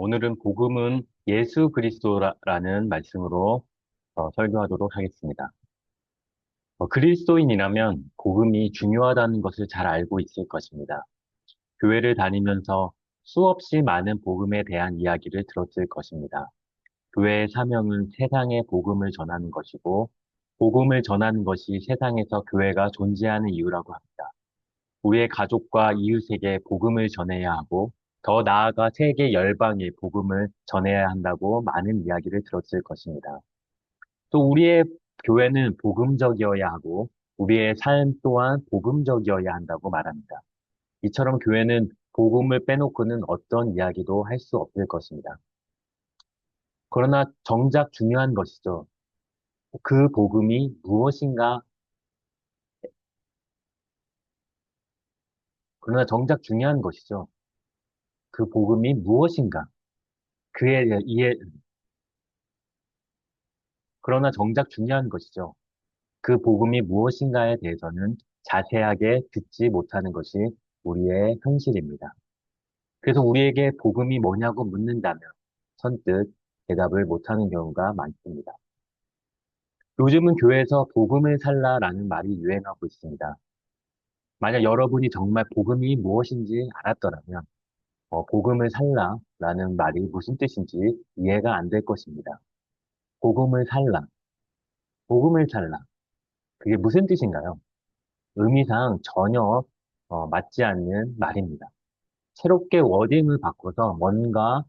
오늘은 복음은 예수 그리스도라는 말씀으로 설교하도록 하겠습니다. 그리스도인이라면 복음이 중요하다는 것을 잘 알고 있을 것입니다. 교회를 다니면서 수없이 많은 복음에 대한 이야기를 들었을 것입니다. 교회의 사명은 세상에 복음을 전하는 것이고, 복음을 전하는 것이 세상에서 교회가 존재하는 이유라고 합니다. 우리의 가족과 이웃에게 복음을 전해야 하고, 더 나아가 세계 열방에 복음을 전해야 한다고 많은 이야기를 들었을 것입니다. 또 우리의 교회는 복음적이어야 하고, 우리의 삶 또한 복음적이어야 한다고 말합니다. 이처럼 교회는 복음을 빼놓고는 어떤 이야기도 할 수 없을 것입니다. 그러나 정작 중요한 것이죠. 그 복음이 무엇인가? 그러나 정작 중요한 것이죠. 그 복음이 무엇인가? 그에 대해 그러나 정작 중요한 것이죠. 그 복음이 무엇인가에 대해서는 자세하게 듣지 못하는 것이 우리의 현실입니다. 그래서 우리에게 복음이 뭐냐고 묻는다면 선뜻 대답을 못하는 경우가 많습니다. 요즘은 교회에서 복음을 살라라는 말이 유행하고 있습니다. 만약 여러분이 정말 복음이 무엇인지 알았더라면 복음을 살라라는 말이 무슨 뜻인지 이해가 안 될 것입니다. 복음을 살라, 복음을 살라. 그게 무슨 뜻인가요? 의미상 전혀 맞지 않는 말입니다. 새롭게 워딩을 바꿔서 뭔가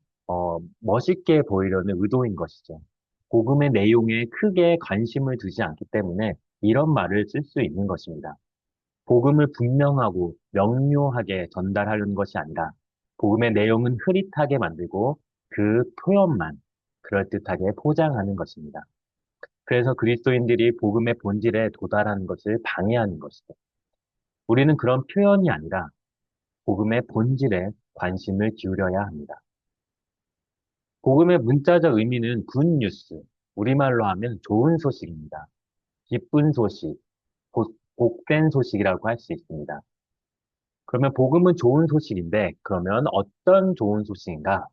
멋있게 보이려는 의도인 것이죠. 복음의 내용에 크게 관심을 두지 않기 때문에 이런 말을 쓸 수 있는 것입니다. 복음을 분명하고 명료하게 전달하려는 것이 아니라 복음의 내용은 흐릿하게 만들고 그 표현만 그럴듯하게 포장하는 것입니다. 그래서 그리스도인들이 복음의 본질에 도달하는 것을 방해하는 것이죠. 우리는 그런 표현이 아니라 복음의 본질에 관심을 기울여야 합니다. 복음의 문자적 의미는 굿뉴스, 우리말로 하면 좋은 소식입니다. 기쁜 소식, 복된 소식이라고 할 수 있습니다. 그러면 복음은 좋은 소식인데, 그러면 어떤 좋은 소식인가?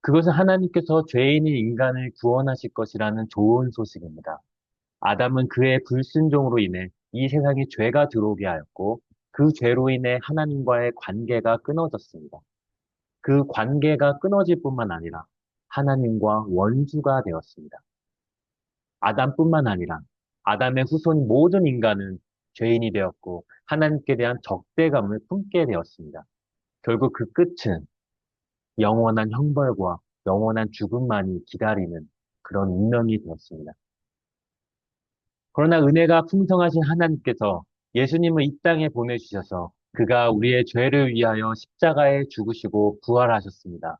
그것은 하나님께서 죄인인 인간을 구원하실 것이라는 좋은 소식입니다. 아담은 그의 불순종으로 인해 이 세상에 죄가 들어오게 하였고, 그 죄로 인해 하나님과의 관계가 끊어졌습니다. 그 관계가 끊어질 뿐만 아니라 하나님과 원수가 되었습니다. 아담뿐만 아니라 아담의 후손 모든 인간은 죄인이 되었고 하나님께 대한 적대감을 품게 되었습니다. 결국 그 끝은 영원한 형벌과 영원한 죽음만이 기다리는 그런 운명이 되었습니다. 그러나 은혜가 풍성하신 하나님께서 예수님을 이 땅에 보내주셔서 그가 우리의 죄를 위하여 십자가에 죽으시고 부활하셨습니다.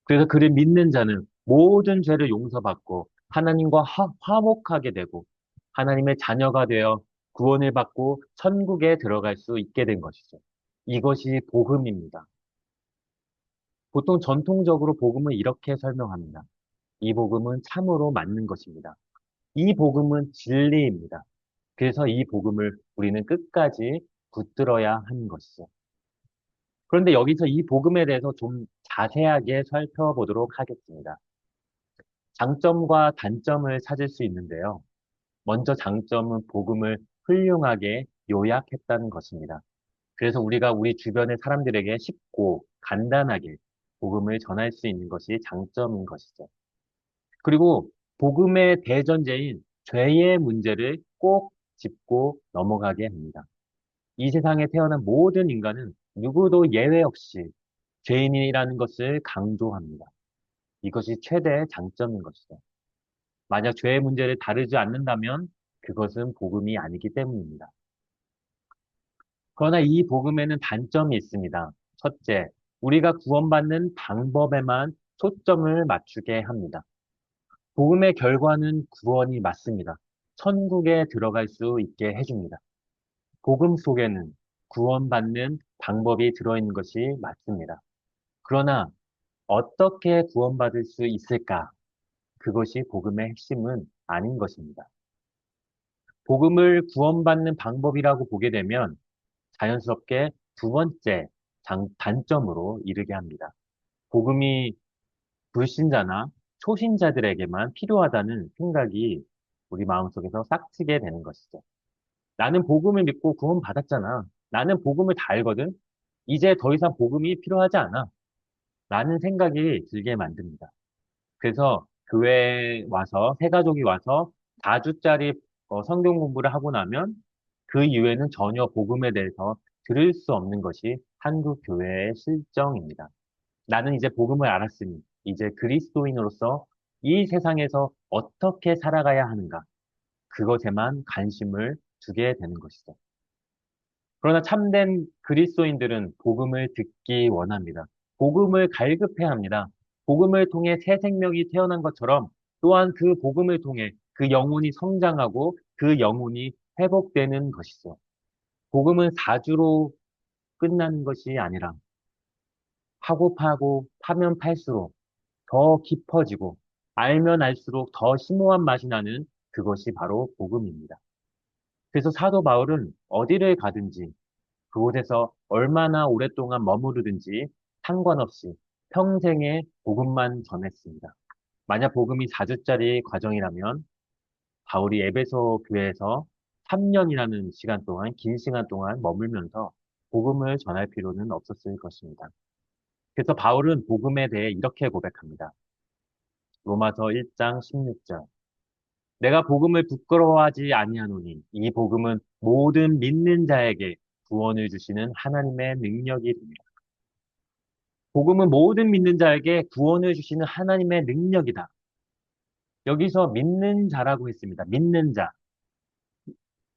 그래서 그를 믿는 자는 모든 죄를 용서받고 하나님과 화목하게 되고 하나님의 자녀가 되어 구원을 받고 천국에 들어갈 수 있게 된 것이죠. 이것이 복음입니다. 보통 전통적으로 복음을 이렇게 설명합니다. 이 복음은 참으로 맞는 것입니다. 이 복음은 진리입니다. 그래서 이 복음을 우리는 끝까지 붙들어야 하는 것이죠. 그런데 여기서 이 복음에 대해서 좀 자세하게 살펴보도록 하겠습니다. 장점과 단점을 찾을 수 있는데요. 먼저 장점은 복음을 훌륭하게 요약했다는 것입니다. 그래서 우리가 우리 주변의 사람들에게 쉽고 간단하게 복음을 전할 수 있는 것이 장점인 것이죠. 그리고 복음의 대전제인 죄의 문제를 꼭 짚고 넘어가게 합니다. 이 세상에 태어난 모든 인간은 누구도 예외 없이 죄인이라는 것을 강조합니다. 이것이 최대의 장점인 것이죠. 만약 죄의 문제를 다루지 않는다면 그것은 복음이 아니기 때문입니다. 그러나 이 복음에는 단점이 있습니다. 첫째, 우리가 구원받는 방법에만 초점을 맞추게 합니다. 복음의 결과는 구원이 맞습니다. 천국에 들어갈 수 있게 해줍니다. 복음 속에는 구원받는 방법이 들어있는 것이 맞습니다. 그러나 어떻게 구원받을 수 있을까? 그것이 복음의 핵심은 아닌 것입니다. 복음을 구원받는 방법이라고 보게 되면 자연스럽게 두 번째 단점으로 이르게 합니다. 복음이 불신자나 초신자들에게만 필요하다는 생각이 우리 마음속에서 싹트게 되는 것이죠. 나는 복음을 믿고 구원받았잖아. 나는 복음을 다 알거든. 이제 더 이상 복음이 필요하지 않아. 라는 생각이 들게 만듭니다. 그래서 교회에 와서, 새 가족이 와서 4주짜리 성경 공부를 하고 나면 그 이후에는 전혀 복음에 대해서 들을 수 없는 것이 한국 교회의 실정입니다. 나는 이제 복음을 알았으니 이제 그리스도인으로서 이 세상에서 어떻게 살아가야 하는가 그것에만 관심을 두게 되는 것이죠. 그러나 참된 그리스도인들은 복음을 듣기 원합니다. 복음을 갈급해야 합니다. 복음을 통해 새 생명이 태어난 것처럼 또한 그 복음을 통해 그 영혼이 성장하고 그 영혼이 회복되는 것이죠. 복음은 사주로 끝나는 것이 아니라 하고 파고 파면 팔수록 더 깊어지고 알면 알수록 더 심오한 맛이 나는 그것이 바로 복음입니다. 그래서 사도 바울은 어디를 가든지 그곳에서 얼마나 오랫동안 머무르든지 상관없이 평생에 복음만 전했습니다. 만약 복음이 4주짜리 과정이라면 바울이 에베소 교회에서 3년이라는 시간 동안, 긴 시간 동안 머물면서 복음을 전할 필요는 없었을 것입니다. 그래서 바울은 복음에 대해 이렇게 고백합니다. 로마서 1장 16절. 내가 복음을 부끄러워하지 아니하노니 이 복음은 모든 믿는 자에게 구원을 주시는 하나님의 능력이 됩니다. 복음은 모든 믿는 자에게 구원을 주시는 하나님의 능력이다. 여기서 믿는 자라고 했습니다. 믿는 자.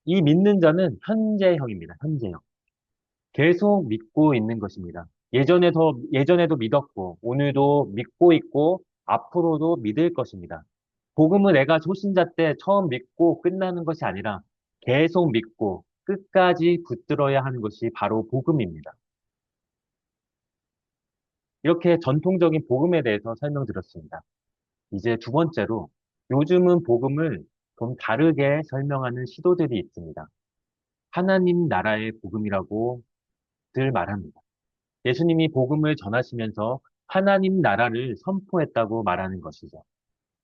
이 믿는 자는 현재형입니다. 현재형. 계속 믿고 있는 것입니다. 예전에도 믿었고, 오늘도 믿고 있고, 앞으로도 믿을 것입니다. 복음은 내가 초신자 때 처음 믿고 끝나는 것이 아니라 계속 믿고 끝까지 붙들어야 하는 것이 바로 복음입니다. 이렇게 전통적인 복음에 대해서 설명드렸습니다. 이제 두 번째로 요즘은 복음을 좀 다르게 설명하는 시도들이 있습니다. 하나님 나라의 복음이라고 늘 말합니다. 예수님이 복음을 전하시면서 하나님 나라를 선포했다고 말하는 것이죠.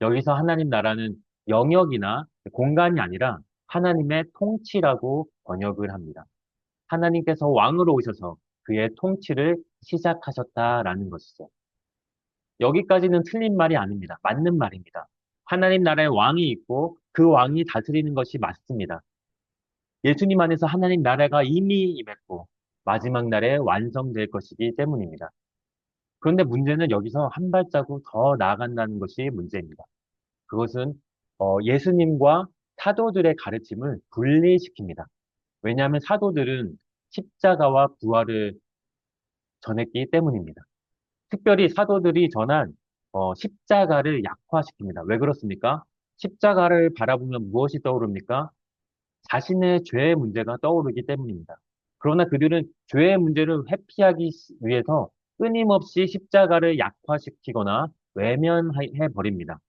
여기서 하나님 나라는 영역이나 공간이 아니라 하나님의 통치라고 번역을 합니다. 하나님께서 왕으로 오셔서 그의 통치를 시작하셨다라는 것이죠. 여기까지는 틀린 말이 아닙니다. 맞는 말입니다. 하나님 나라에 왕이 있고 그 왕이 다스리는 것이 맞습니다. 예수님 안에서 하나님 나라가 이미 임했고 마지막 날에 완성될 것이기 때문입니다. 그런데 문제는 여기서 한 발자국 더 나아간다는 것이 문제입니다. 그것은 예수님과 사도들의 가르침을 분리시킵니다. 왜냐하면 사도들은 십자가와 부활을 전했기 때문입니다. 특별히 사도들이 전한 십자가를 약화시킵니다. 왜 그렇습니까? 십자가를 바라보면 무엇이 떠오릅니까? 자신의 죄의 문제가 떠오르기 때문입니다. 그러나 그들은 죄의 문제를 회피하기 위해서 끊임없이 십자가를 약화시키거나 외면해 버립니다.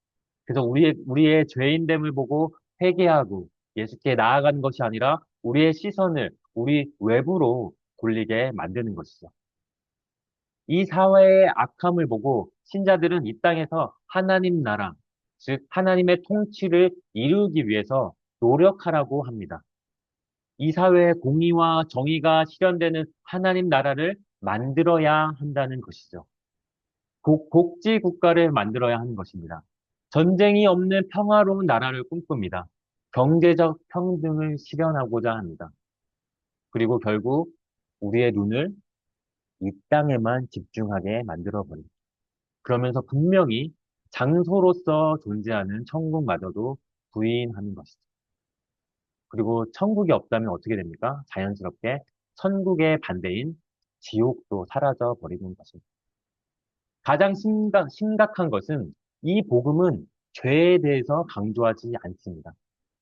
그래서 우리의 죄인됨을 보고 회개하고 예수께 나아가는 것이 아니라 우리의 시선을 우리 외부로 돌리게 만드는 것이죠. 이 사회의 악함을 보고 신자들은 이 땅에서 하나님 나라, 즉 하나님의 통치를 이루기 위해서 노력하라고 합니다. 이 사회의 공의와 정의가 실현되는 하나님 나라를 만들어야 한다는 것이죠. 복지 국가를 만들어야 하는 것입니다. 전쟁이 없는 평화로운 나라를 꿈꿉니다. 경제적 평등을 실현하고자 합니다. 그리고 결국 우리의 눈을 이 땅에만 집중하게 만들어버립니다. 그러면서 분명히 장소로서 존재하는 천국마저도 부인하는 것이죠. 그리고 천국이 없다면 어떻게 됩니까? 자연스럽게 천국의 반대인 지옥도 사라져 버리는 것입니다. 가장 심각한 것은 이 복음은 죄에 대해서 강조하지 않습니다.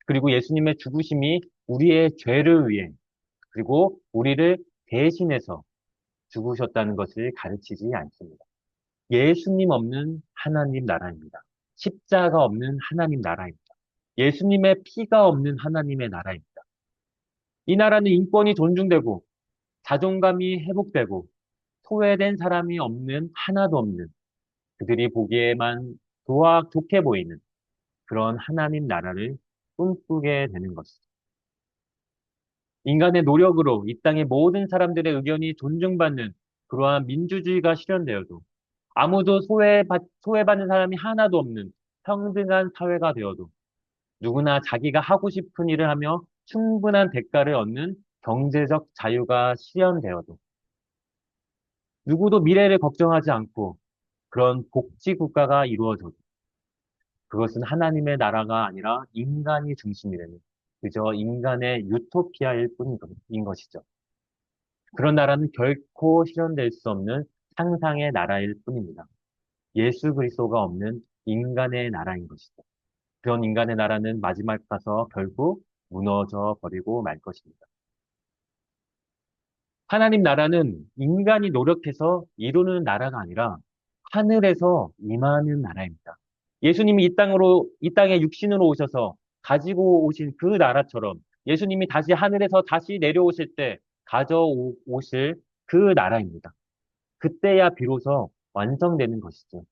그리고 예수님의 죽으심이 우리의 죄를 위해 그리고 우리를 대신해서 죽으셨다는 것을 가르치지 않습니다. 예수님 없는 하나님 나라입니다. 십자가 없는 하나님 나라입니다. 예수님의 피가 없는 하나님의 나라입니다. 이 나라는 인권이 존중되고 자존감이 회복되고 소외된 사람이 없는, 하나도 없는, 그들이 보기에만 좋게 보이는 그런 하나님 나라를 꿈꾸게 되는 것이죠. 인간의 노력으로 이 땅의 모든 사람들의 의견이 존중받는 그러한 민주주의가 실현되어도 아무도 소외받는 사람이 하나도 없는 평등한 사회가 되어도 누구나 자기가 하고 싶은 일을 하며 충분한 대가를 얻는 경제적 자유가 실현되어도 누구도 미래를 걱정하지 않고 그런 복지 국가가 이루어져도 그것은 하나님의 나라가 아니라 인간이 중심이 되는 그저 인간의 유토피아일 뿐인 것이죠. 그런 나라는 결코 실현될 수 없는 상상의 나라일 뿐입니다. 예수 그리스도가 없는 인간의 나라인 것이죠. 그런 인간의 나라는 마지막 가서 결국 무너져 버리고 말 것입니다. 하나님 나라는 인간이 노력해서 이루는 나라가 아니라 하늘에서 임하는 나라입니다. 예수님이 이 땅에 육신으로 오셔서 가지고 오신 그 나라처럼 예수님이 다시 하늘에서 다시 내려오실 때 가져오실 그 나라입니다. 그때야 비로소 완성되는 것이죠.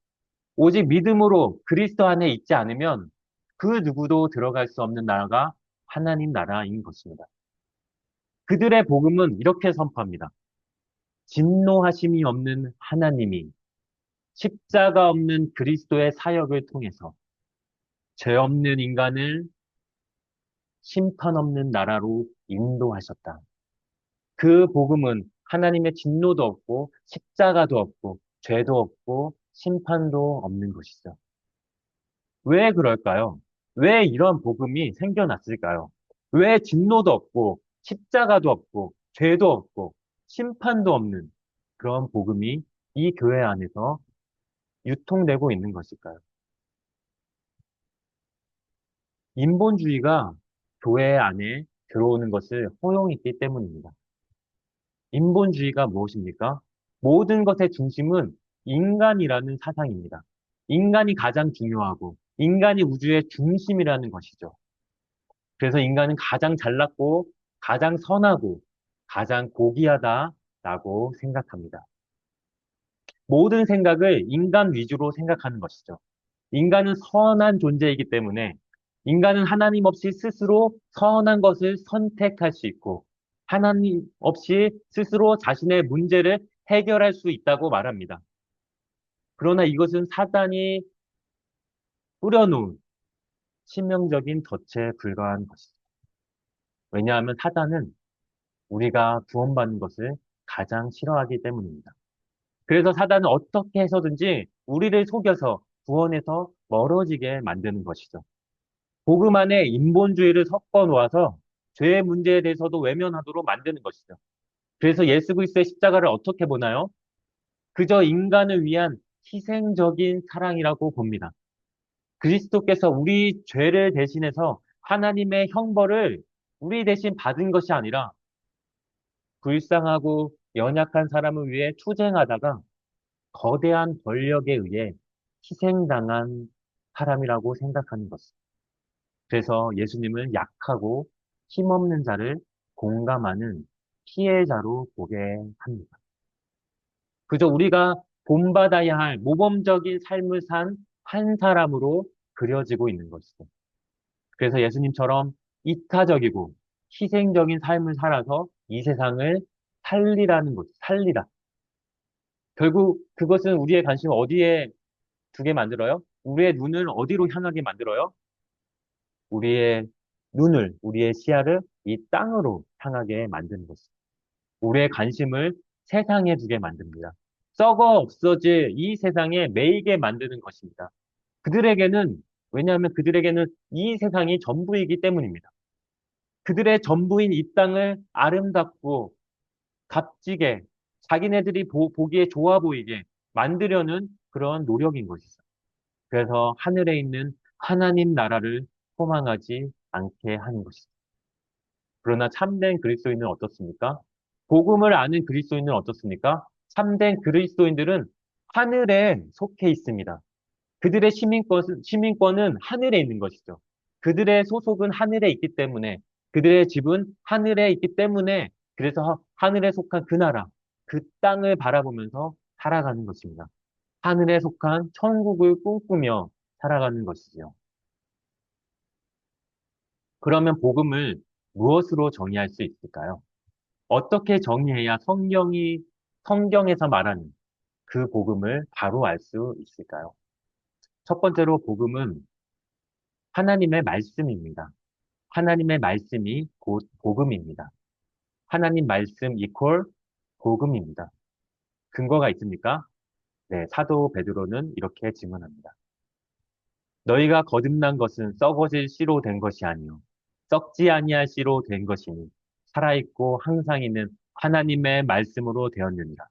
오직 믿음으로 그리스도 안에 있지 않으면 그 누구도 들어갈 수 없는 나라가 하나님 나라인 것입니다. 그들의 복음은 이렇게 선포합니다. 진노하심이 없는 하나님이 십자가 없는 그리스도의 사역을 통해서 죄 없는 인간을 심판 없는 나라로 인도하셨다. 그 복음은 하나님의 진노도 없고 십자가도 없고 죄도 없고 심판도 없는 것이죠. 왜 그럴까요? 왜 이런 복음이 생겨났을까요? 왜 진노도 없고 십자가도 없고 죄도 없고 심판도 없는 그런 복음이 이 교회 안에서 유통되고 있는 것일까요? 인본주의가 교회 안에 들어오는 것을 허용했기 때문입니다. 인본주의가 무엇입니까? 모든 것의 중심은 인간이라는 사상입니다. 인간이 가장 중요하고 인간이 우주의 중심이라는 것이죠. 그래서 인간은 가장 잘났고 가장 선하고 가장 고귀하다라고 생각합니다. 모든 생각을 인간 위주로 생각하는 것이죠. 인간은 선한 존재이기 때문에 인간은 하나님 없이 스스로 선한 것을 선택할 수 있고 하나님 없이 스스로 자신의 문제를 해결할 수 있다고 말합니다. 그러나 이것은 사단이 뿌려놓은 치명적인 덫에 불과한 것이죠. 왜냐하면 사단은 우리가 구원받는 것을 가장 싫어하기 때문입니다. 그래서 사단은 어떻게 해서든지 우리를 속여서 구원에서 멀어지게 만드는 것이죠. 복음 안에 인본주의를 섞어 놓아서 죄의 문제에 대해서도 외면하도록 만드는 것이죠. 그래서 예수 그리스도의 십자가를 어떻게 보나요? 그저 인간을 위한 희생적인 사랑이라고 봅니다. 그리스도께서 우리 죄를 대신해서 하나님의 형벌을 우리 대신 받은 것이 아니라 불쌍하고 연약한 사람을 위해 투쟁하다가 거대한 권력에 의해 희생당한 사람이라고 생각하는 것입니다. 그래서 예수님을 약하고 힘없는 자를 공감하는 피해자로 보게 합니다. 그저 우리가 본받아야 할 모범적인 삶을 산 한 사람으로 그려지고 있는 것이죠. 그래서 예수님처럼 이타적이고 희생적인 삶을 살아서 이 세상을 살리라는 것, 살리라. 결국 그것은 우리의 관심을 어디에 두게 만들어요? 우리의 눈을 어디로 향하게 만들어요? 우리의 우리의 시야를 이 땅으로 향하게 만드는 것입니다. 우리의 관심을 세상에 두게 만듭니다. 썩어 없어질 이 세상에 매이게 만드는 것입니다. 그들에게는, 왜냐하면 그들에게는 이 세상이 전부이기 때문입니다. 그들의 전부인 이 땅을 아름답고 값지게 자기네들이 보기에 좋아 보이게 만들려는 그런 노력인 것이죠. 그래서 하늘에 있는 하나님 나라를 소망하지 않게 하는 것이죠. 그러나 참된 그리스도인은 어떻습니까? 복음을 아는 그리스도인은 어떻습니까? 참된 그리스도인들은 하늘에 속해 있습니다. 그들의 시민권은 하늘에 있는 것이죠. 그들의 소속은 하늘에 있기 때문에, 그들의 집은 하늘에 있기 때문에, 그래서 하늘에 속한 그 나라, 그 땅을 바라보면서 살아가는 것입니다. 하늘에 속한 천국을 꿈꾸며 살아가는 것이지요. 그러면 복음을 무엇으로 정의할 수 있을까요? 어떻게 정의해야 성경에서 말하는 그 복음을 바로 알 수 있을까요? 첫 번째로 복음은 하나님의 말씀입니다. 하나님의 말씀이 곧 복음입니다. 하나님 말씀 이퀄 복음입니다. 근거가 있습니까? 네, 사도 베드로는 이렇게 증언합니다. 너희가 거듭난 것은 썩어질 씨로 된 것이 아니요 썩지 아니할 씨로 된 것이니 살아있고 항상 있는 하나님의 말씀으로 되었느니라.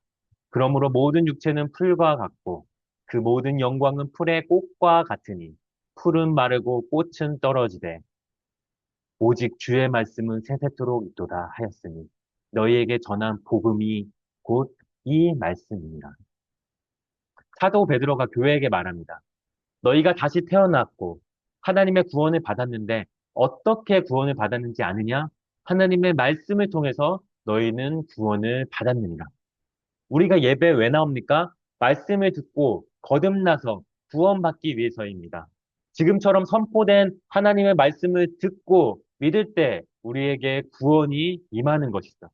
그러므로 모든 육체는 풀과 같고 그 모든 영광은 풀의 꽃과 같으니 풀은 마르고 꽃은 떨어지되 오직 주의 말씀은 세세토록 있도다 하였으니 너희에게 전한 복음이 곧 이 말씀이니라. 사도 베드로가 교회에게 말합니다. 너희가 다시 태어났고 하나님의 구원을 받았는데 어떻게 구원을 받았는지 아느냐? 하나님의 말씀을 통해서 너희는 구원을 받았느니라. 우리가 예배 왜 나옵니까? 말씀을 듣고 거듭나서 구원받기 위해서입니다. 지금처럼 선포된 하나님의 말씀을 듣고 믿을 때 우리에게 구원이 임하는 것이죠.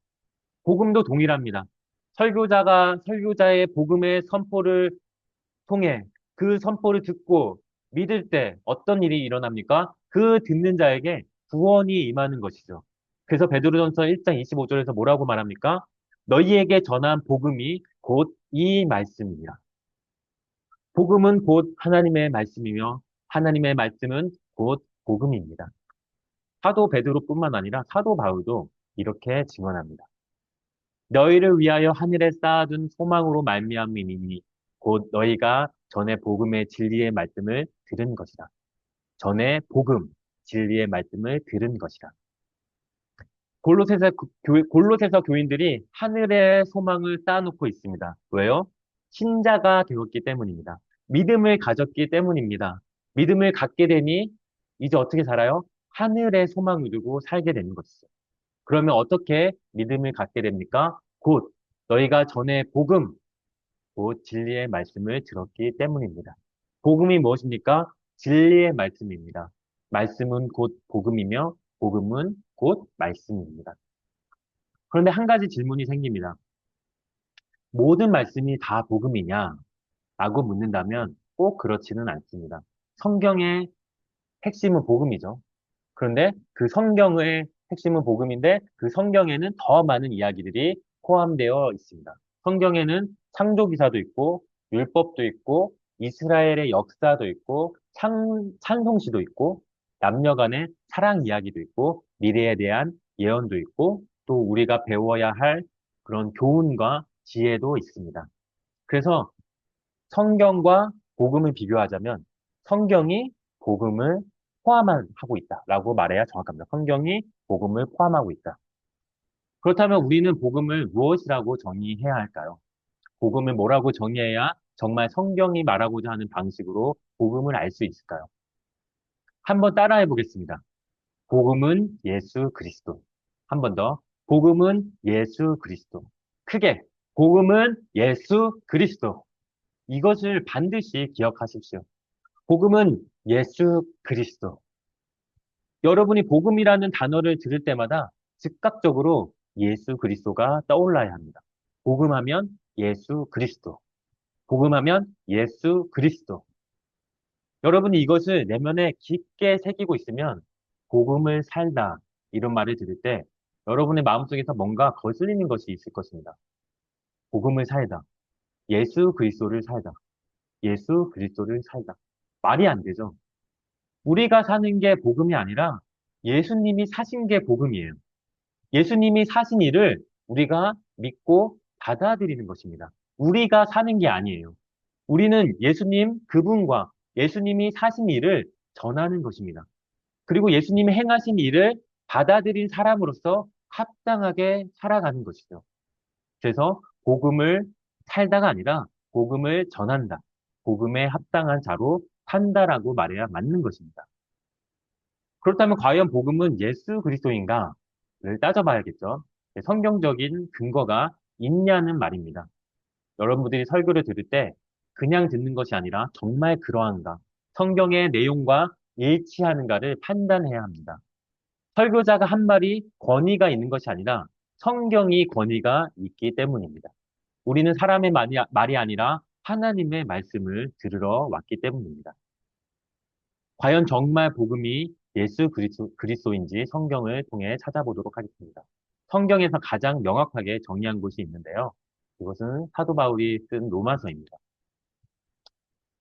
복음도 동일합니다. 설교자의 복음의 선포를 통해 그 선포를 듣고 믿을 때 어떤 일이 일어납니까? 그 듣는 자에게 구원이 임하는 것이죠. 그래서 베드로전서 1장 25절에서 뭐라고 말합니까? 너희에게 전한 복음이 곧 이 말씀이니라. 복음은 곧 하나님의 말씀이며 하나님의 말씀은 곧 복음입니다. 사도 베드로뿐만 아니라 사도 바울도 이렇게 증언합니다. 너희를 위하여 하늘에 쌓아둔 소망으로 말미암이니 곧 너희가 전에 복음의 진리의 말씀을 들은 것이다. 전에 복음, 진리의 말씀을 들은 것이다. 골로새서 교인들이 하늘의 소망을 쌓아놓고 있습니다. 왜요? 신자가 되었기 때문입니다. 믿음을 가졌기 때문입니다. 믿음을 갖게 되니 이제 어떻게 살아요? 하늘의 소망을 두고 살게 되는 것이죠. 그러면 어떻게 믿음을 갖게 됩니까? 곧 너희가 전에 복음, 곧 진리의 말씀을 들었기 때문입니다. 복음이 무엇입니까? 진리의 말씀입니다. 말씀은 곧 복음이며 복음은 곧 말씀입니다. 그런데 한 가지 질문이 생깁니다. 모든 말씀이 다 복음이냐? 라고 묻는다면 꼭 그렇지는 않습니다. 성경의 핵심은 복음이죠. 그런데 그 성경의 핵심은 복음인데 그 성경에는 더 많은 이야기들이 포함되어 있습니다. 성경에는 창조기사도 있고 율법도 있고 이스라엘의 역사도 있고 찬송시도 있고 남녀 간의 사랑 이야기도 있고 미래에 대한 예언도 있고 또 우리가 배워야 할 그런 교훈과 지혜도 있습니다. 그래서 성경과 복음을 비교하자면 성경이 복음을 포함하고 있다라고 말해야 정확합니다. 성경이 복음을 포함하고 있다. 그렇다면 우리는 복음을 무엇이라고 정의해야 할까요? 복음을 뭐라고 정의해야 정말 성경이 말하고자 하는 방식으로 복음을 알 수 있을까요? 한번 따라해 보겠습니다. 복음은 예수 그리스도. 한 번 더. 복음은 예수 그리스도. 크게. 복음은 예수 그리스도. 이것을 반드시 기억하십시오. 복음은 예수 그리스도. 여러분이 복음이라는 단어를 들을 때마다 즉각적으로 예수 그리스도가 떠올라야 합니다. 복음하면 예수 그리스도. 복음하면 예수 그리스도. 여러분이 이것을 내면에 깊게 새기고 있으면 복음을 살다 이런 말을 들을 때 여러분의 마음속에서 뭔가 거슬리는 것이 있을 것입니다. 복음을 살다. 예수 그리스도를 살다. 예수 그리스도를 살다. 말이 안 되죠. 우리가 사는 게 복음이 아니라 예수님이 사신 게 복음이에요. 예수님이 사신 일을 우리가 믿고 받아들이는 것입니다. 우리가 사는 게 아니에요. 우리는 예수님 그분과 예수님이 사신 일을 전하는 것입니다. 그리고 예수님이 행하신 일을 받아들인 사람으로서 합당하게 살아가는 것이죠. 그래서 복음을 살다가 아니라 복음을 전한다. 복음에 합당한 자로 산다라고 말해야 맞는 것입니다. 그렇다면 과연 복음은 예수 그리스도인가를 따져봐야겠죠. 성경적인 근거가 있냐는 말입니다. 여러분들이 설교를 들을 때 그냥 듣는 것이 아니라 정말 그러한가, 성경의 내용과 일치하는가를 판단해야 합니다. 설교자가 한 말이 권위가 있는 것이 아니라 성경이 권위가 있기 때문입니다. 우리는 사람의 말이 아니라 하나님의 말씀을 들으러 왔기 때문입니다. 과연 정말 복음이 예수 그리스도인지 성경을 통해 찾아보도록 하겠습니다. 성경에서 가장 명확하게 정의한 곳이 있는데요. 이것은 사도 바울이 쓴 로마서입니다.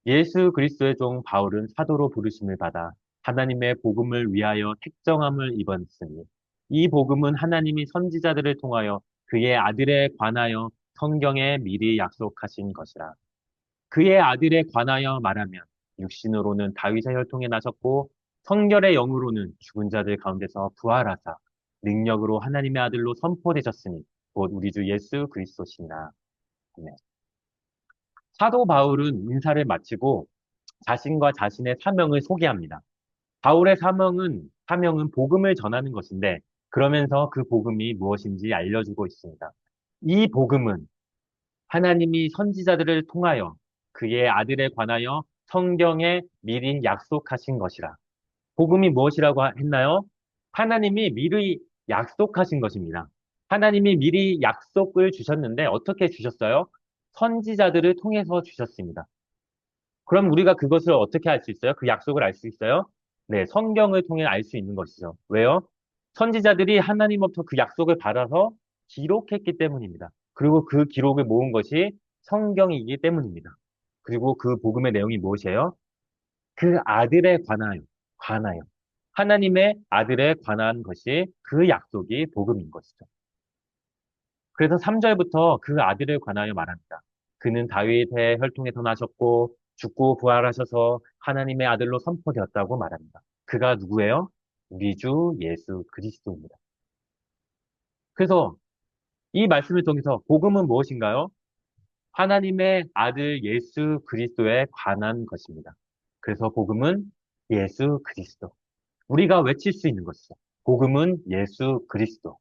예수 그리스도의 종 바울은 사도로 부르심을 받아 하나님의 복음을 위하여 택정함을 입었으니 이 복음은 하나님이 선지자들을 통하여 그의 아들에 관하여 성경에 미리 약속하신 것이라. 그의 아들에 관하여 말하면 육신으로는 다윗의 혈통에 나셨고 성결의 영으로는 죽은 자들 가운데서 부활하사 능력으로 하나님의 아들로 선포되셨으니 곧 우리 주 예수 그리스도시니라. 아멘. 사도 바울은 인사를 마치고 자신과 자신의 사명을 소개합니다. 바울의 사명은 복음을 전하는 것인데 그러면서 그 복음이 무엇인지 알려주고 있습니다. 이 복음은 하나님이 선지자들을 통하여 그의 아들에 관하여 성경에 미리 약속하신 것이라. 복음이 무엇이라고 했나요? 하나님이 미리 약속하신 것입니다. 하나님이 미리 약속을 주셨는데 어떻게 주셨어요? 선지자들을 통해서 주셨습니다. 그럼 우리가 그것을 어떻게 알 수 있어요? 그 약속을 알 수 있어요? 네, 성경을 통해 알 수 있는 것이죠. 왜요? 선지자들이 하나님으로부터 그 약속을 받아서 기록했기 때문입니다. 그리고 그 기록을 모은 것이 성경이기 때문입니다. 그리고 그 복음의 내용이 무엇이에요? 그 아들에 관하여. 하나님의 아들에 관한 것이 그 약속이 복음인 것이죠. 그래서 3절부터 그 아들을 관하여 말합니다. 그는 다윗의 혈통에서 나셨고 죽고 부활하셔서 하나님의 아들로 선포되었다고 말합니다. 그가 누구예요? 우리 주 예수 그리스도입니다. 그래서 이 말씀을 통해서 복음은 무엇인가요? 하나님의 아들 예수 그리스도에 관한 것입니다. 그래서 복음은 예수 그리스도. 우리가 외칠 수 있는 것이죠. 복음은 예수 그리스도.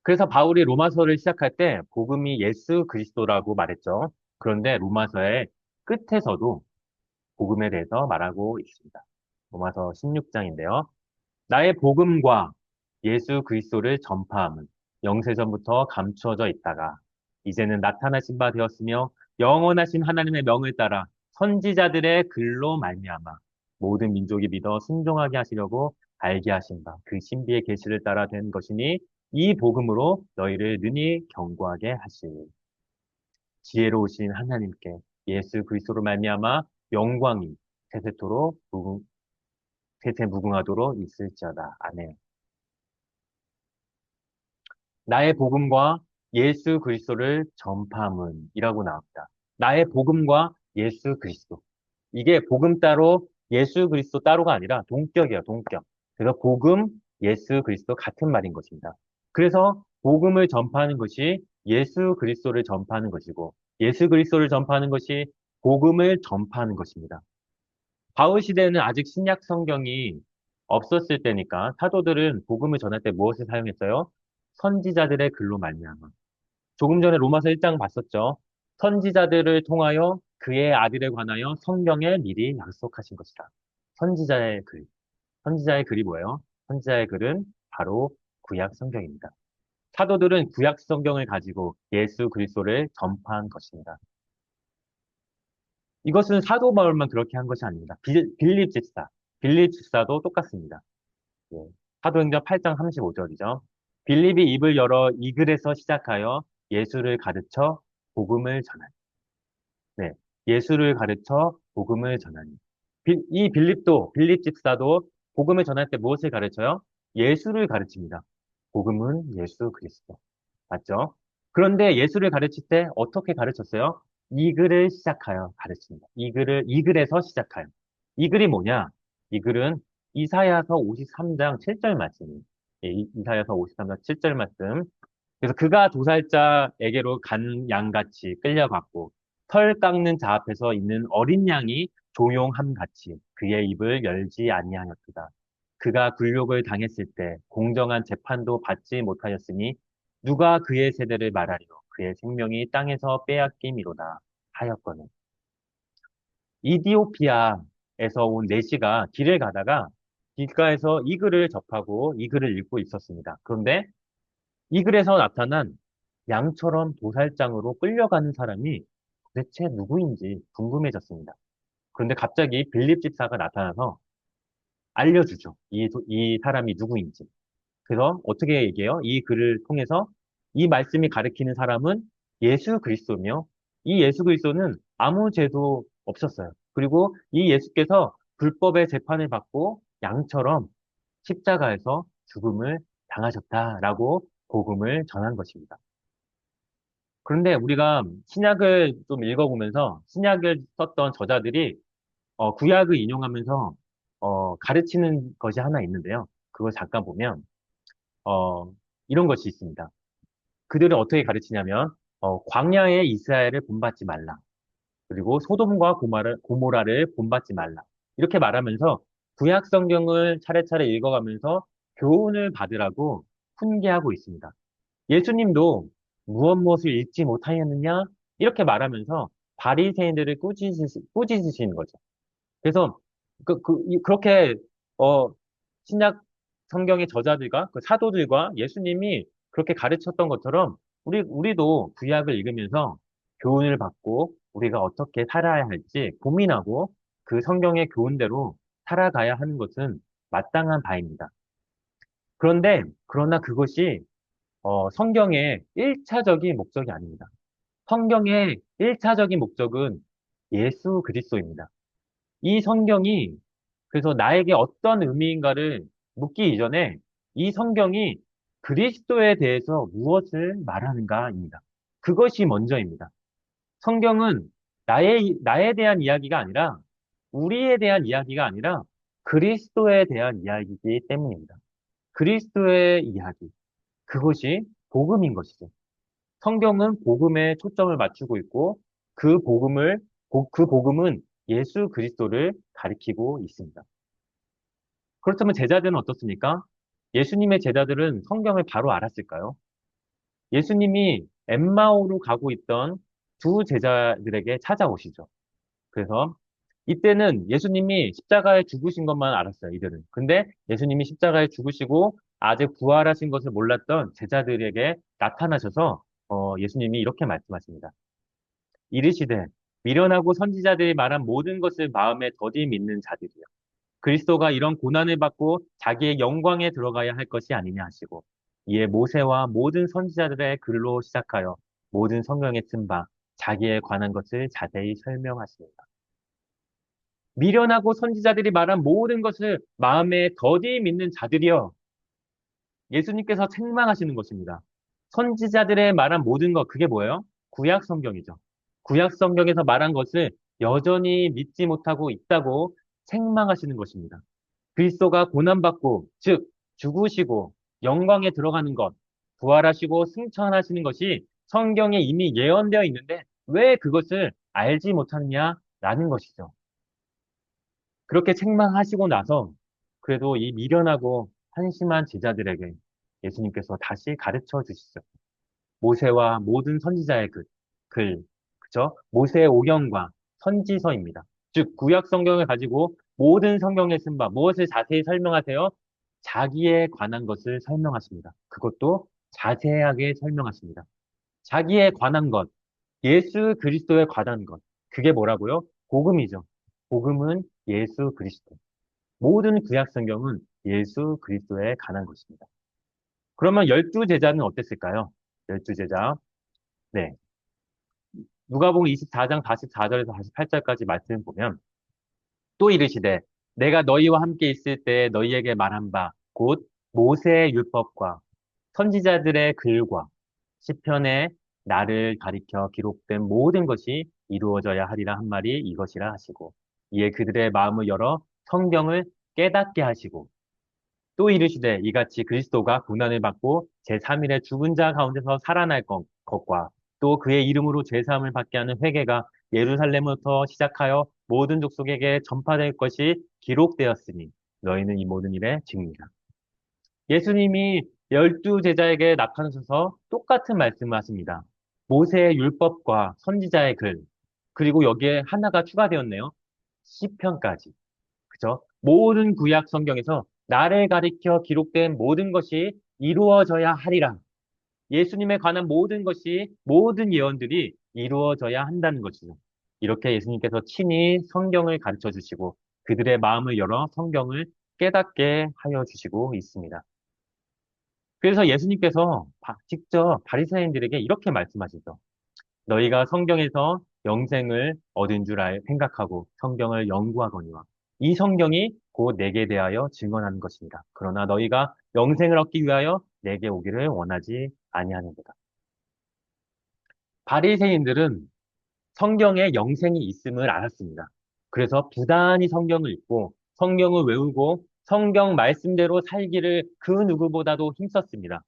그래서 바울이 로마서를 시작할 때 복음이 예수 그리스도라고 말했죠. 그런데 로마서의 끝에서도 복음에 대해서 말하고 있습니다. 로마서 16장인데요. 나의 복음과 예수 그리스도를 전파함은 영세전부터 감추어져 있다가 이제는 나타나신 바 되었으며 영원하신 하나님의 명을 따라 선지자들의 글로 말미암아 모든 민족이 믿어 순종하게 하시려고 알게 하신 바 그 신비의 계시를 따라 된 것이니 이 복음으로 너희를 능히 경고하게 하시니 지혜로우신 하나님께 예수 그리스도로 말미암아 영광이 세세무궁하도록 있을지어다. 아멘. 나의 복음과 예수 그리스도를 전파함은이라고 나옵니다. 나의 복음과 예수 그리스도. 이게 복음 따로 예수 그리스도 따로가 아니라 동격이에요, 동격. 그래서 복음, 예수 그리스도 같은 말인 것입니다. 그래서 복음을 전파하는 것이 예수 그리스도를 전파하는 것이고 예수 그리스도를 전파하는 것이 복음을 전파하는 것입니다. 바울 시대에는 아직 신약 성경이 없었을 때니까 사도들은 복음을 전할 때 무엇을 사용했어요? 선지자들의 글로 말미암아. 조금 전에 로마서 1장 봤었죠. 선지자들을 통하여 그의 아들에 관하여 성경에 미리 약속하신 것이다. 선지자의 글. 선지자의 글이 뭐예요? 선지자의 글은 바로 구약 성경입니다. 사도들은 구약 성경을 가지고 예수 그리스도를 전파한 것입니다. 이것은 사도 바울만 그렇게 한 것이 아닙니다. 빌립 집사. 빌립 집사도 똑같습니다. 예. 사도행전 8장 35절이죠. 빌립이 입을 열어 이 글에서 시작하여 예수를 가르쳐 복음을 전하니. 네. 예수를 가르쳐 복음을 전하니. 이 빌립 집사도 복음을 전할 때 무엇을 가르쳐요? 예수를 가르칩니다. 복음은 예수 그리스도. 맞죠? 그런데 예수를 가르칠 때 어떻게 가르쳤어요? 이 글을 시작하여 가르칩니다. 이 글에서 시작하여. 이 글이 뭐냐? 이 글은 이사야서 53장 7절 말씀이에요. 예, 이사야서 53장 7절 말씀. 그래서 그가 도살자에게로 간 양같이 끌려갔고 털 깎는 자 앞에서 있는 어린 양이 조용함 같이 그의 입을 열지 아니하였도다. 그가 굴욕을 당했을 때 공정한 재판도 받지 못하였으니 누가 그의 세대를 말하리요. 그의 생명이 땅에서 빼앗김이로다 하였거늘. 이디오피아에서 온 내시가 길을 가다가 길가에서 이 글을 접하고 이 글을 읽고 있었습니다. 그런데 이 글에서 나타난 양처럼 도살장으로 끌려가는 사람이 도대체 누구인지 궁금해졌습니다. 그런데 갑자기 빌립 집사가 나타나서 알려주죠. 이 사람이 누구인지. 그래서 어떻게 얘기해요? 이 글을 통해서 이 말씀이 가리키는 사람은 예수 그리스도며 이 예수 그리스도는 아무 죄도 없었어요. 그리고 이 예수께서 불법의 재판을 받고 양처럼 십자가에서 죽음을 당하셨다라고 복음을 전한 것입니다. 그런데 우리가 신약을 좀 읽어보면서 신약을 썼던 저자들이 구약을 인용하면서 가르치는 것이 하나 있는데요. 그걸 잠깐 보면 어, 이런 것이 있습니다. 그들은 어떻게 가르치냐면 광야의 이스라엘을 본받지 말라. 그리고 소돔과 고모라를 본받지 말라. 이렇게 말하면서 구약 성경을 차례차례 읽어가면서 교훈을 받으라고 훈계하고 있습니다. 예수님도 무엇을 읽지 못하였느냐? 이렇게 말하면서 바리새인들을 꾸짖으시는 거죠. 그래서 그렇게 어, 신약 성경의 저자들과 그 사도들과 예수님이 그렇게 가르쳤던 것처럼 우리도 구약을 읽으면서 교훈을 받고 우리가 어떻게 살아야 할지 고민하고 그 성경의 교훈대로 살아가야 하는 것은 마땅한 바입니다. 그러나 그것이 성경의 1차적인 목적이 아닙니다. 성경의 1차적인 목적은 예수 그리스도입니다. 이 성경이 그래서 나에게 어떤 의미인가를 묻기 이전에 이 성경이 그리스도에 대해서 무엇을 말하는가입니다. 그것이 먼저입니다. 성경은 나에 대한 이야기가 아니라 우리에 대한 이야기가 아니라 그리스도에 대한 이야기이기 때문입니다. 그리스도의 이야기. 그것이 복음인 것이죠. 성경은 복음에 초점을 맞추고 있고 그 복음은 예수 그리스도를 가리키고 있습니다. 그렇다면 제자들은 어떻습니까? 예수님의 제자들은 성경을 바로 알았을까요? 예수님이 엠마오로 가고 있던 두 제자들에게 찾아오시죠. 그래서 이때는 예수님이 십자가에 죽으신 것만 알았어요, 이들은. 근데 예수님이 십자가에 죽으시고 아직 부활하신 것을 몰랐던 제자들에게 나타나셔서 예수님이 이렇게 말씀하십니다. 이르시되 미련하고 선지자들이 말한 모든 것을 마음에 더디 믿는 자들이여. 그리스도가 이런 고난을 받고 자기의 영광에 들어가야 할 것이 아니냐 하시고 이에 모세와 모든 선지자들의 글로 시작하여 모든 성경에 쓴 바 자기에 관한 것을 자세히 설명하십니다. 미련하고 선지자들이 말한 모든 것을 마음에 더디 믿는 자들이여 예수님께서 책망하시는 것입니다. 선지자들의 말한 모든 것 그게 뭐예요? 구약 성경이죠. 구약 성경에서 말한 것을 여전히 믿지 못하고 있다고 책망하시는 것입니다. 그리스도가 고난받고, 즉, 죽으시고, 영광에 들어가는 것, 부활하시고 승천하시는 것이 성경에 이미 예언되어 있는데 왜 그것을 알지 못하느냐라는 것이죠. 그렇게 책망하시고 나서 그래도 이 미련하고 한심한 제자들에게 예수님께서 다시 가르쳐 주시죠. 모세와 모든 선지자의 그죠? 모세의 오경과 선지서입니다. 즉, 구약 성경을 가지고 모든 성경에 쓴 바, 무엇을 자세히 설명하세요? 자기에 관한 것을 설명하십니다. 그것도 자세하게 설명하십니다. 자기에 관한 것, 예수 그리스도에 관한 것. 그게 뭐라고요? 복음이죠. 복음은 예수 그리스도. 모든 구약 성경은 예수 그리스도에 관한 것입니다. 그러면 열두 제자는 어땠을까요? 열두 제자. 네. 누가복음 24장 44절에서 48절까지 말씀 보면 또 이르시되 내가 너희와 함께 있을 때 너희에게 말한 바 곧 모세의 율법과 선지자들의 글과 시편에 나를 가리켜 기록된 모든 것이 이루어져야 하리라 한 말이 이것이라 하시고 이에 그들의 마음을 열어 성경을 깨닫게 하시고 또 이르시되 이같이 그리스도가 고난을 받고 제3일에 죽은 자 가운데서 살아날 것과 또 그의 이름으로 죄사함을 받게 하는 회개가 예루살렘부터 시작하여 모든 족속에게 전파될 것이 기록되었으니 너희는 이 모든 일의 증인이라. 예수님이 열두 제자에게 나타나셔서 똑같은 말씀을 하십니다. 모세의 율법과 선지자의 글, 그리고 여기에 하나가 추가되었네요. 시편까지. 그죠? 모든 구약 성경에서 나를 가리켜 기록된 모든 것이 이루어져야 하리라. 예수님에 관한 모든 것이, 모든 예언들이 이루어져야 한다는 것이죠. 이렇게 예수님께서 친히 성경을 가르쳐 주시고 그들의 마음을 열어 성경을 깨닫게 하여 주시고 있습니다. 그래서 예수님께서 직접 바리새인들에게 이렇게 말씀하시죠. 너희가 성경에서 영생을 얻은 줄 생각하고 성경을 연구하거니와 이 성경이 곧 내게 대하여 증언하는 것입니다. 그러나 너희가 영생을 얻기 위하여 내게 오기를 원하지 아니하는도다. 바리새인들은 성경에 영생이 있음을 알았습니다. 그래서 부단히 성경을 읽고 성경을 외우고 성경 말씀대로 살기를 그 누구보다도 힘썼습니다.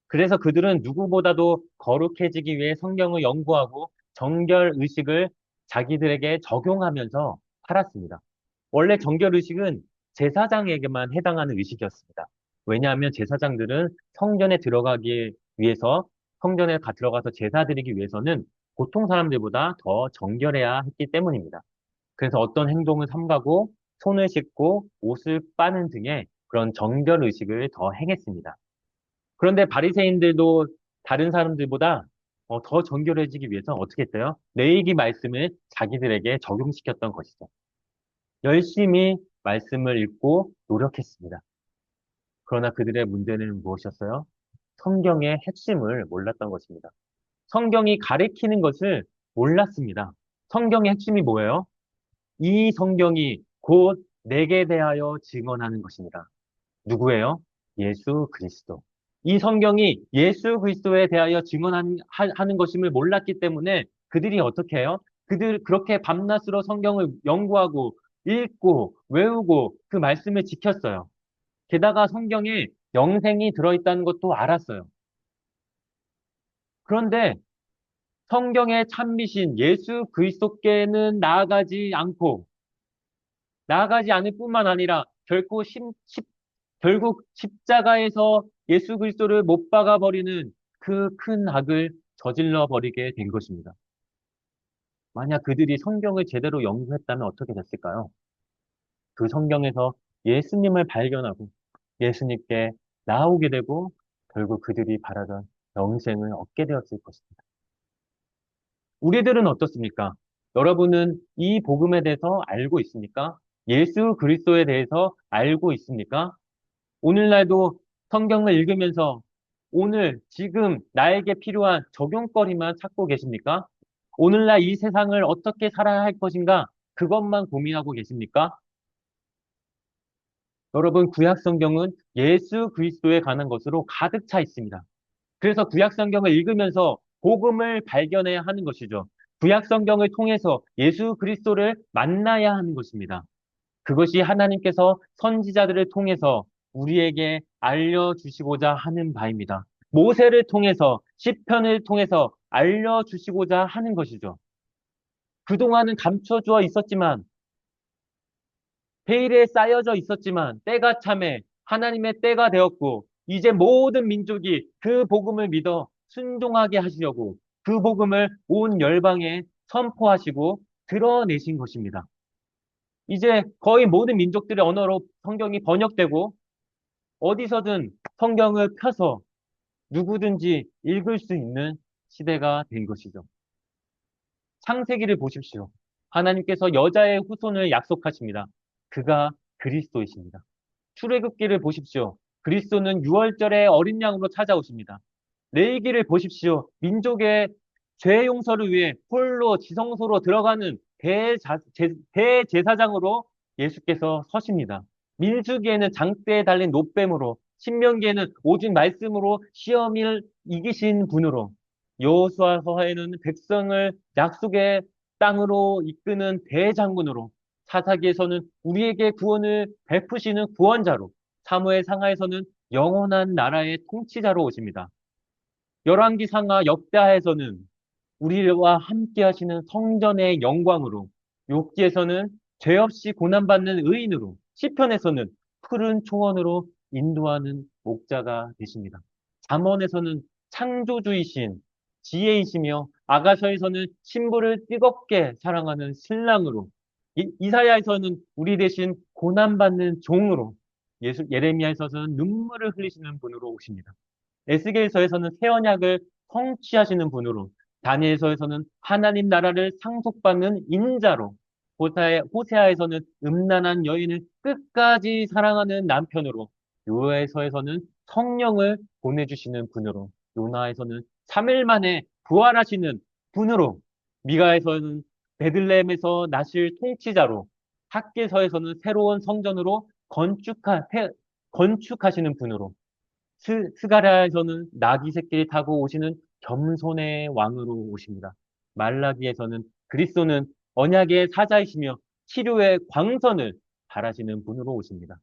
그래서 그들은 누구보다도 거룩해지기 위해 성경을 연구하고 정결 의식을 자기들에게 적용하면서 살았습니다. 원래 정결 의식은 제사장에게만 해당하는 의식이었습니다. 왜냐하면 제사장들은 성전에 들어가기 위해서 들어가서 제사 드리기 위해서는 보통 사람들보다 더 정결해야 했기 때문입니다. 그래서 어떤 행동을 삼가고 손을 씻고 옷을 빠는 등의 그런 정결 의식을 더 행했습니다. 그런데 바리새인들도 다른 사람들보다 더 정결해지기 위해서 어떻게 했어요? 레위기 말씀을 자기들에게 적용시켰던 것이죠. 열심히 말씀을 읽고 노력했습니다. 그러나 그들의 문제는 무엇이었어요? 성경의 핵심을 몰랐던 것입니다. 성경이 가리키는 것을 몰랐습니다. 성경의 핵심이 뭐예요? 이 성경이 곧 내게 대하여 증언하는 것입니다. 누구예요? 예수 그리스도. 이 성경이 예수 그리스도에 대하여 증언하는 것임을 몰랐기 때문에 그들이 어떻게 해요? 그렇게 밤낮으로 성경을 연구하고 읽고 외우고 그 말씀을 지켰어요. 게다가 성경에 영생이 들어있다는 것도 알았어요. 그런데 성경의 참미신 예수 그리스도께는 나아가지 않을 뿐만 아니라 결국 십자가에서 예수 그리스도를 못 박아 버리는 그 큰 악을 저질러 버리게 된 것입니다. 만약 그들이 성경을 제대로 연구했다면 어떻게 됐을까요? 그 성경에서 예수님을 발견하고 예수님께 나오게 되고 결국 그들이 바라던 영생을 얻게 되었을 것입니다. 우리들은 어떻습니까? 여러분은 이 복음에 대해서 알고 있습니까? 예수 그리스도에 대해서 알고 있습니까? 오늘날도 성경을 읽으면서 오늘 지금 나에게 필요한 적용거리만 찾고 계십니까? 오늘날 이 세상을 어떻게 살아야 할 것인가? 그것만 고민하고 계십니까? 여러분, 구약 성경은 예수 그리스도에 관한 것으로 가득 차 있습니다. 그래서 구약 성경을 읽으면서 복음을 발견해야 하는 것이죠. 구약 성경을 통해서 예수 그리스도를 만나야 하는 것입니다. 그것이 하나님께서 선지자들을 통해서 우리에게 알려주시고자 하는 바입니다. 모세를 통해서, 시편을 통해서 알려주시고자 하는 것이죠. 그동안은 감춰져 있었지만, 베일에 쌓여져 있었지만, 때가 참에 하나님의 때가 되었고, 이제 모든 민족이 그 복음을 믿어 순종하게 하시려고 그 복음을 온 열방에 선포하시고 드러내신 것입니다. 이제 거의 모든 민족들의 언어로 성경이 번역되고 어디서든 성경을 펴서 누구든지 읽을 수 있는 시대가 된 것이죠. 창세기를 보십시오. 하나님께서 여자의 후손을 약속하십니다. 그가 그리스도이십니다. 출애굽기를 보십시오. 그리스도는 6월절에 어린 양으로 찾아오십니다. 레위기를 보십시오. 민족의 죄 용서를 위해 홀로 지성소로 들어가는 대제사장으로 예수께서 서십니다. 민수기에는 장대에 달린 노뱀으로, 신명기에는 오직 말씀으로 시험을 이기신 분으로, 여호수아서에는 백성을 약속의 땅으로 이끄는 대장군으로, 사사기에서는 우리에게 구원을 베푸시는 구원자로, 사무엘 상하에서는 영원한 나라의 통치자로 오십니다. 열왕기 상하 역대하에서는 우리와 함께 하시는 성전의 영광으로, 욥기에서는 죄 없이 고난받는 의인으로, 시편에서는 푸른 초원으로 인도하는 목자가 되십니다. 잠언에서는 창조주이신 지혜이시며 아가서에서는 신부를 뜨겁게 사랑하는 신랑으로 이사야에서는 우리 대신 고난받는 종으로 예레미야에서는 눈물을 흘리시는 분으로 오십니다. 에스겔서에서는 새 언약을 성취하시는 분으로, 다니엘서에서는 하나님 나라를 상속받는 인자로, 호세아에서는 음란한 여인을 끝까지 사랑하는 남편으로, 요엘서에서는 성령을 보내주시는 분으로, 요나에서는 3일 만에 부활하시는 분으로, 미가에서는 베들레헴에서 나실 통치자로, 학개서에서는 새로운 성전으로 건축하시는 분으로, 스가랴에서는 나귀 새끼를 타고 오시는 겸손의 왕으로 오십니다. 말라기에서는 그리스도는 언약의 사자이시며 치료의 광선을 바라시는 분으로 오십니다.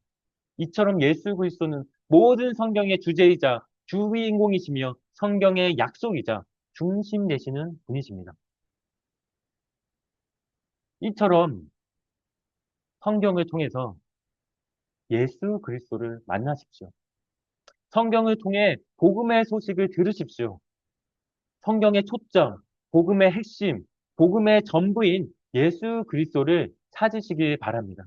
이처럼 예수 그리스도는 모든 성경의 주제이자 주인공이시며 성경의 약속이자 중심 되시는 분이십니다. 이처럼 성경을 통해서 예수 그리스도를 만나십시오. 성경을 통해 복음의 소식을 들으십시오. 성경의 초점, 복음의 핵심, 복음의 전부인 예수 그리스도를 찾으시길 바랍니다.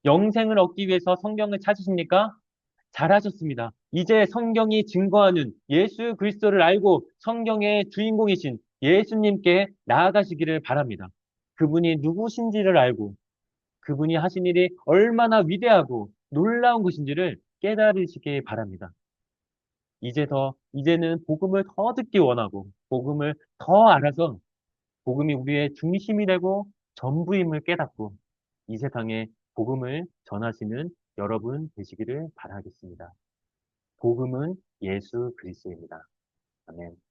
영생을 얻기 위해서 성경을 찾으십니까? 잘하셨습니다. 이제 성경이 증거하는 예수 그리스도를 알고 성경의 주인공이신 예수님께 나아가시기를 바랍니다. 그분이 누구신지를 알고 그분이 하신 일이 얼마나 위대하고 놀라운 것인지를 깨달으시길 바랍니다. 이제는 복음을 더 듣기 원하고, 복음을 더 알아서, 복음이 우리의 중심이 되고 전부임을 깨닫고, 이 세상에 복음을 전하시는 여러분 되시기를 바라겠습니다. 복음은 예수 그리스도입니다. 아멘.